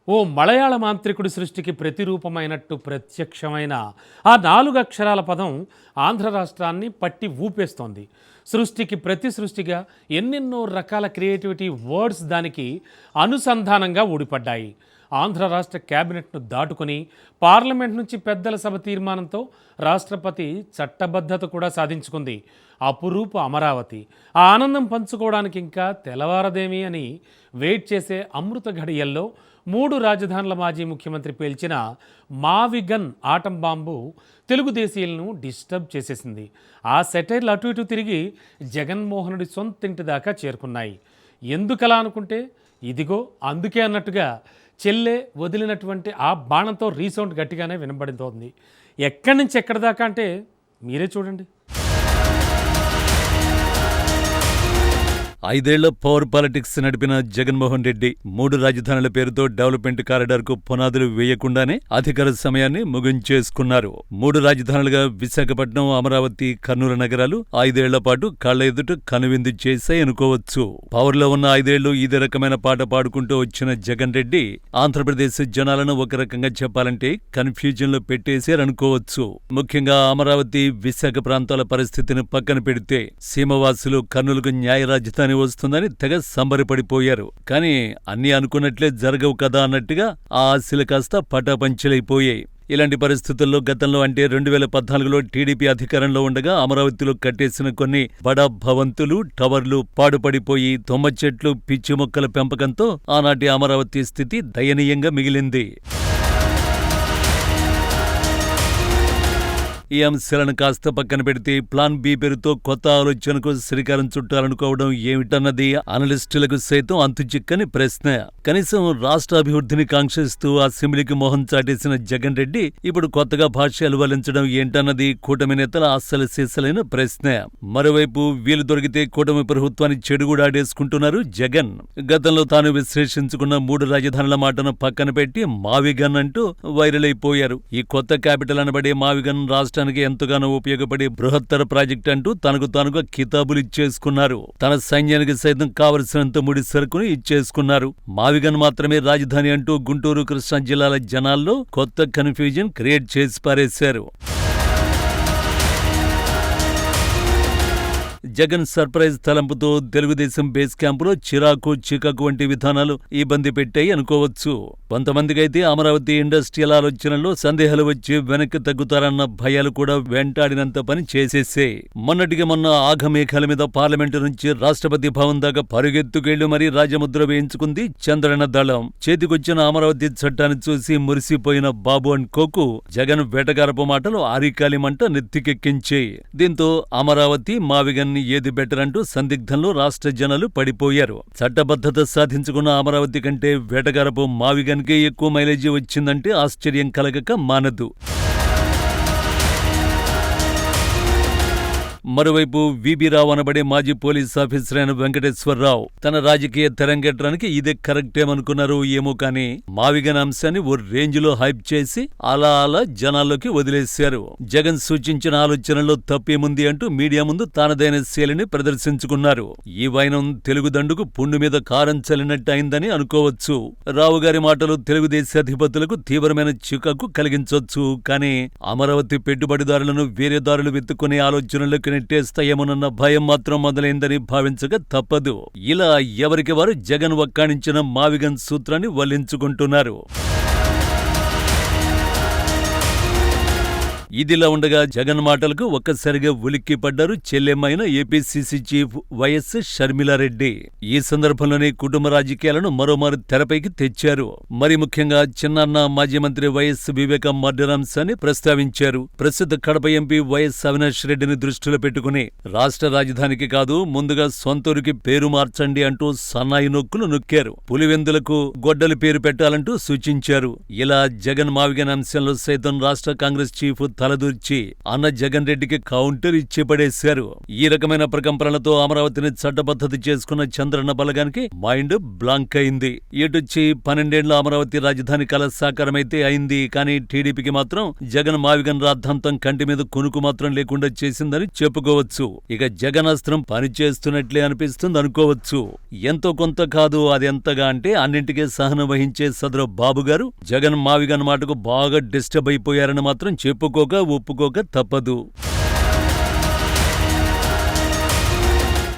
ఓ మలయాళ మాంత్రికుడి సృష్టికి ప్రతిరూపమైనట్టు ప్రత్యక్షమైన ఆ 4 అక్షరాల పదం ఆంధ్ర రాష్ట్రాన్ని పట్టి ఊపేస్తోంది. సృష్టిగా ఎన్నెన్నో రకాల క్రియేటివిటీ వర్డ్స్ దానికి అనుసంధానంగా ఊడిపడ్డాయి. ఆంధ్ర రాష్ట్ర క్యాబినెట్ను దాటుకుని పార్లమెంట్ నుంచి పెద్దల సభ తీర్మానంతో రాష్ట్రపతి చట్టబద్ధత కూడా సాధించుకుంది. అపురూప అమరావతి ఆ ఆనందం పంచుకోవడానికి ఇంకా తెల్లవారదేమి అని వెయిట్ చేసే అమృత ఘడియల్లో 3 రాజధానుల మాజీ ముఖ్యమంత్రి పేల్చిన మావిగన్ ఆటం బాంబు తెలుగుదేశీయులను డిస్టర్బ్ చేసేసింది. ఆ సెటైర్లు అటు ఇటు తిరిగి జగన్మోహనుడి సొంతింటి దాకా చేరుకున్నాయి. ఎందుకలా అనుకుంటే ఇదిగో అందుకే అన్నట్టుగా చెల్లె వదిలినటువంటి ఆ బాణంతో రీసౌండ్ గట్టిగానే వినబడుతోంది. ఎక్కడి నుంచి ఎక్కడి దాకా అంటే మీరే చూడండి. 5 ఏళ్ల పవర్ పాలిటిక్స్ నడిపిన జగన్మోహన్ రెడ్డి 3 రాజధానుల పేరుతో డెవలప్మెంట్ కారిడార్కు పునాదులు వేయకుండానే అధికార సమయాన్ని ముగించేసుకున్నారు. 3 రాజధానులుగా విశాఖపట్నం, అమరావతి, కర్నూలు నగరాలు 5 ఏళ్ల పాటు కళ్ల ఎదుట కనువిందు చేశాయనుకోవచ్చు. పవర్లో ఉన్న 5 ఏళ్లు ఇదే రకమైన పాట పాడుకుంటూ వచ్చిన జగన్ రెడ్డి ఆంధ్రప్రదేశ్ జనాలను ఒక రకంగా చెప్పాలంటే కన్ఫ్యూజన్లో పెట్టేశారనుకోవచ్చు. ముఖ్యంగా అమరావతి, విశాఖ ప్రాంతాల పరిస్థితిని పక్కన పెడితే సీమవాసులు కర్నూలుకు న్యాయ రాజధాని వస్తుందని తెగ సంబరపడిపోయారు. కానీ అన్నీ అనుకున్నట్లే జరగవు కదా అన్నట్టుగా ఆ ఆశలు కాస్త పటాపంచలైపోయాయి. ఇలాంటి పరిస్థితుల్లో గతంలో అంటే 2014లో టీడీపీ అధికారంలో ఉండగా అమరావతిలో కట్టేసిన కొన్ని బడా భవంతులు, టవర్లు పాడుపడిపోయి తుమ్మ చెట్లు, పిచ్చి మొక్కల పెంపకంతో ఆనాటి అమరావతి స్థితి దయనీయంగా మిగిలింది. ఈ అంశాలను కాస్త పక్కన పెడితే ప్లాన్ బి పేరుతో కొత్త ఆలోచనకు శ్రీకారం చుట్టాలనుకోవడం ఏమిటన్నది అనలిస్టులకు సైతం అంతుచిక్కని ప్రశ్న. కనీసం రాష్ట్ర అభివృద్ధిని కాంక్షిస్తూ అసెంబ్లీకి మొహం చాటేసిన జగన్ రెడ్డి ఇప్పుడు కొత్తగా భాష్యాలు వల్లించడం ఏంటన్నది కూటమి నేతల అస్సలు సీసలైన ప్రశ్న. మరోవైపు వీలు దొరికితే కూటమి ప్రభుత్వాన్ని చెడుగుడాడేసుకుంటున్నారు జగన్. గతంలో తాను విశ్లేషించుకున్న 3 రాజధానుల మాటను పక్కన పెట్టి మావిగన్ అంటూ వైరల్ అయిపోయారు. ఈ కొత్త క్యాపిటల్ అనబడే మావిగన్ రాష్ట్రానికి ఎంతగానో ఉపయోగపడే బృహత్తర ప్రాజెక్ట్ అంటూ తనకు తానుగా కితాబులు ఇచ్చేసుకున్నారు. తన సైన్యానికి సైతం కావలసినంత ముడి సరుకుని ఇచ్చేసుకున్నారు. మావిగన్ మాత్రమే రాజధాని అంటూ గుంటూరు, కృష్ణా జిల్లాల జనాల్లో కొత్త కన్ఫ్యూజన్ క్రియేట్ చేసి పారేశారు. జగన్ సర్ప్రైజ్ తలంపుతో తెలుగుదేశం బేస్ క్యాంపులో చిరాకు, చికాకు వంటి విధానాలు ఇబ్బంది పెట్టాయి అనుకోవచ్చు. కొంతమందికైతే అమరావతి ఇండస్ట్రియల్ ఆలోచనల్లో సందేహాలు వచ్చి వెనక్కి తగ్గుతారన్న భయాలు కూడా వెంటాడినంత పని చేసేసాయి. మొన్నటికి మొన్న ఆఘమేఘాల మీద పార్లమెంటు నుంచి రాష్ట్రపతి భవన్ దాకా పరుగెత్తుకెళ్లి మరీ రాజముద్ర వేయించుకుంది చంద్రన దళం. చేతికొచ్చిన అమరావతి చట్టాన్ని చూసి మురిసిపోయిన బాబు అండ్ కోకు జగన్ వేటగారపు మాటలు ఆరికాలిమంట నెత్తికెక్కించాయి. దీంతో అమరావతి, మావిగన్ ఏది బెటర్ అంటూ సందిగ్ధంలో రాష్ట్ర జనాలు పడిపోయారు. చట్టబద్ధత సాధించుకున్న అమరావతి కంటే వేటగారపు మావిగన్కే ఎక్కువ మైలేజీ వచ్చిందంటే ఆశ్చర్యం కలగక మానదు. మరోవైపు విబి రావు అనబడే మాజీ పోలీస్ ఆఫీసర్ అయిన వెంకటేశ్వరరావు తన రాజకీయ తెరంగేట్రానికి ఇదే కరెక్టేమనుకున్నారు ఏమో కానీ మావిగన్ అంశాన్ని ఓ రేంజ్ లో హైప్ చేసి అలా జనాల్లోకి వదిలేశారు. జగన్ సూచించిన ఆలోచనలో తప్పేముంది అంటూ మీడియా ముందు తనదైన శైలిని ప్రదర్శించుకున్నారు. ఈ వైనం తెలుగు దండుకు పుండు మీద కారం చల్లినట్టు అయిందని అనుకోవచ్చు. రావు గారి మాటలు తెలుగుదేశాధిపతులకు తీవ్రమైన చికాకు కలిగించొచ్చు. కానీ అమరావతి పెట్టుబడిదారులను వేరే దారులు వెతుక్కునే ఆలోచనలకు నెట్టేస్తాయేమోనన్న భయం మాత్రం మొదలైందని భావించక తప్పదు. ఇలా ఎవరికి వారు జగన్ వక్కాణించిన మావిగన్ సూత్రాన్ని వల్లించుకుంటున్నారు. ఇదిలా ఉండగా జగన్ మాటలకు ఒక్కసారిగా ఉలిక్కిపడ్డారు చెల్లెమ్మైన ఏపీసీసీ చీఫ్ వైఎస్ షర్మిలారెడ్డి. ఈ సందర్భంలోనే కుటుంబ రాజకీయాలను మరోమారు తెరపైకి తెచ్చారు. మరి ముఖ్యంగా చిన్నాన్న మాజీ మంత్రి వైఎస్ వివేక మర్డర్ అంశాన్ని ప్రస్తావించారు. ప్రస్తుత కడప ఎంపీ వైఎస్ అవినాష్ రెడ్డిని దృష్టిలో పెట్టుకుని రాష్ట్ర రాజధానికి కాదు ముందుగా సొంతూరికి పేరు మార్చండి అంటూ సన్నాయి నొక్కులు నొక్కారు. పులివెందులకు గొడ్డలి పేరు పెట్టాలంటూ సూచించారు. ఇలా జగన్ మావిగన్ అంశంలో సైతం రాష్ట్ర కాంగ్రెస్ చీఫ్ తలదూర్చి అన్న జగన్ రెడ్డికి కౌంటర్ ఇచ్చి పడేశారు. ఈ రకమైన ప్రకంపనలతో అమరావతిని చట్టబద్ధత చేసుకున్న చంద్రన్న బలగానికి మైండ్ బ్లాంక్ అయింది. ఎటొచ్చి 12 ఏళ్ల అమరావతి రాజధాని కల సాకారమైతే అయింది, కానీ టీడీపీకి మాత్రం జగన్ మావిగన్ రాద్ధాంతం కంటి మీద కొనుకు మాత్రం లేకుండా చేసిందని చెప్పుకోవచ్చు. ఇక జగన్ అస్త్రం పనిచేస్తున్నట్లే అనిపిస్తుంది అనుకోవచ్చు. ఎంతో కొంత కాదు, అది ఎంతగా అంటే అన్నింటికీ సహనం వహించే సదరు బాబు గారు జగన్ మావిగన్ మాటకు బాగా డిస్టర్బ్ అయిపోయారని మాత్రం చెప్పుకోక ఒప్పుకోక తప్పదు.